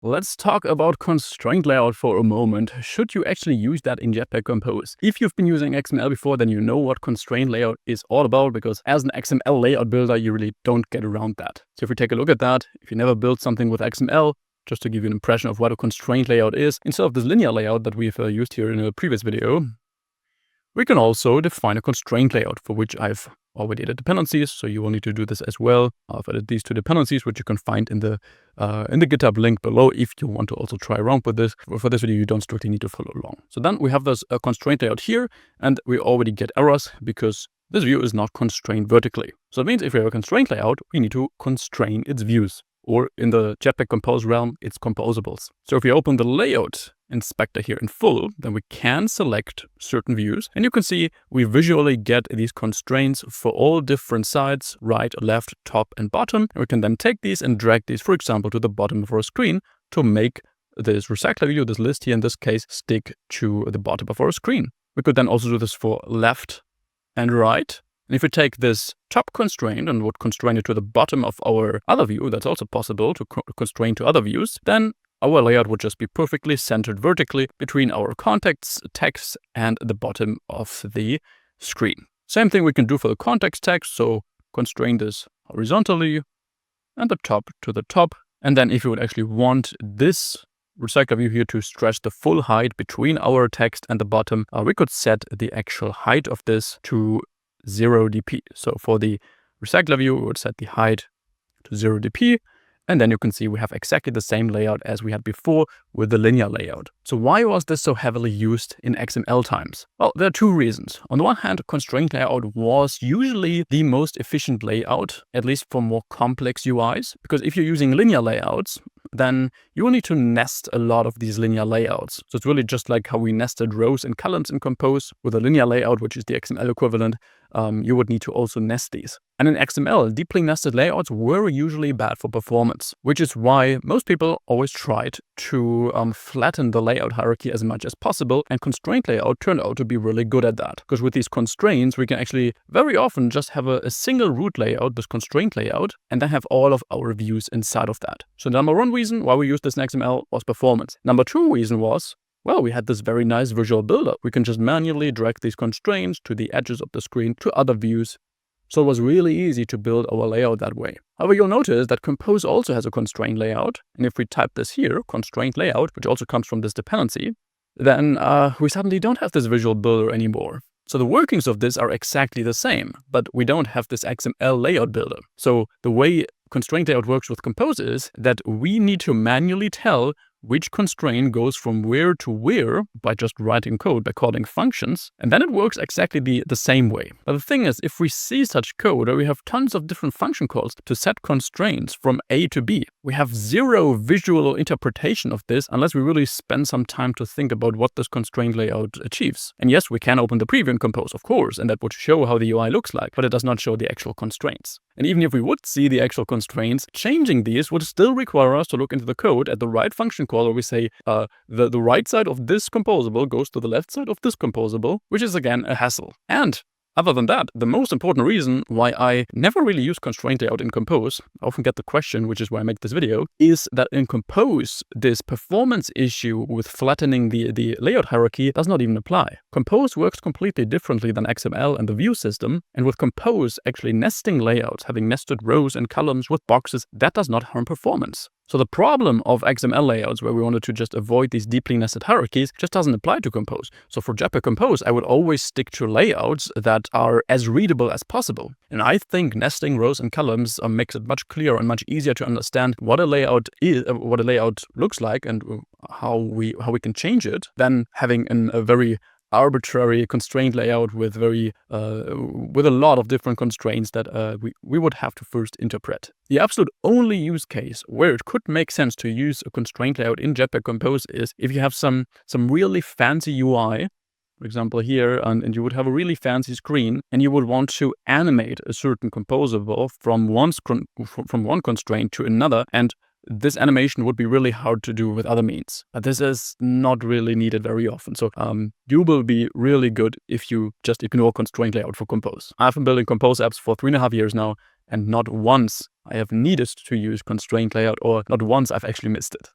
Let's talk about constraint layout for a moment. Should you actually use that in Jetpack Compose? If you've been using XML before, then you know what constraint layout is all about, because as an XML layout builder, you really don't get around that. So if we take a look at that, if you never built something with XML, just to give you an impression of what a constraint layout is, instead of this linear layout that we've used here in a previous video, we can also define a constraint layout for which I've already added dependencies. So you will need to do this as well. I've added these two dependencies, which you can find in the GitHub link below if you want to also try around with this. For this video, you don't strictly need to follow along. So then we have this constraint layout here, and we already get errors because this view is not constrained vertically. So it means if we have a constraint layout, we need to constrain its views, or in the Jetpack Compose realm, its composables. So if we open the layout inspector here in full, then we can select certain views, and you can see we visually get these constraints for all different sides, right, left, top, and bottom. And we can then take these and drag these, for example, to the bottom of our screen to make this recycler view, this list here in this case, stick to the bottom of our screen. We could then also do this for left and right. And if we take this top constraint and would constrain it to the bottom of our other view, that's also possible to constrain to other views, then our layout would just be perfectly centered vertically between our context text and the bottom of the screen. Same thing we can do for the context text. So constrain this horizontally and the top to the top. And then if you would actually want this recycler view here to stretch the full height between our text and the bottom, we could set the actual height of this to 0 dp. So for the recycler view, we would set the height to 0 dp. And then you can see we have exactly the same layout as we had before with the linear layout. So why was this so heavily used in XML times? Well, there are two reasons. On the one hand, constraint layout was usually the most efficient layout, at least for more complex UIs. Because if you're using linear layouts, then you will need to nest a lot of these linear layouts. So it's really just like how we nested rows and columns in Compose. With a linear layout, which is the XML equivalent, you would need to also nest these. And in XML, deeply nested layouts were usually bad for performance, which is why most people always tried to flatten the layout hierarchy as much as possible. And constraint layout turned out to be really good at that. Because with these constraints, we can actually very often just have a single root layout, this constraint layout, and then have all of our views inside of that. So number one reason why we used this in XML was performance. Number two reason was, well, we had this very nice visual builder. We can just manually drag these constraints to the edges of the screen to other views. So it was really easy to build our layout that way. However, you'll notice that Compose also has a constraint layout. And if we type this here, constraint layout, which also comes from this dependency, then we suddenly don't have this visual builder anymore. So the workings of this are exactly the same, but we don't have this XML layout builder. So the way constraint layout works with Compose is that we need to manually tell which constraint goes from where to where by just writing code, by calling functions, and then it works exactly the same way. But the thing is, if we see such code where we have tons of different function calls to set constraints from A to B, we have zero visual interpretation of this unless we really spend some time to think about what this constraint layout achieves. And yes, we can open the preview in Compose, of course, and that would show how the UI looks like, but it does not show the actual constraints. And even if we would see the actual constraints, changing these would still require us to look into the code at the right function call where we say the right side of this composable goes to the left side of this composable, which is again a hassle. And other than that, the most important reason why I never really use constraint layout in Compose, I often get the question, which is why I make this video, is that in Compose, this performance issue with flattening the layout hierarchy does not even apply. Compose works completely differently than XML and the view system, and with Compose actually nesting layouts, having nested rows and columns with boxes, that does not harm performance. So the problem of XML layouts, where we wanted to just avoid these deeply nested hierarchies, just doesn't apply to Compose. So for Jetpack Compose, I would always stick to layouts that are as readable as possible. And I think nesting rows and columns makes it much clearer and much easier to understand what a layout is, what a layout looks like, and how we can change it, than having a very arbitrary constraint layout with a lot of different constraints that we would have to first interpret. The absolute only use case where it could make sense to use a constraint layout in Jetpack Compose is if you have some really fancy UI, for example here, and you would have a really fancy screen, and you would want to animate a certain composable from one constraint to another, and this animation would be really hard to do with other means. But this is not really needed very often. So you will be really good if you just ignore constraint layout for Compose. I've been building Compose apps for 3.5 years now, and not once I have needed to use constraint layout, or not once I've actually missed it.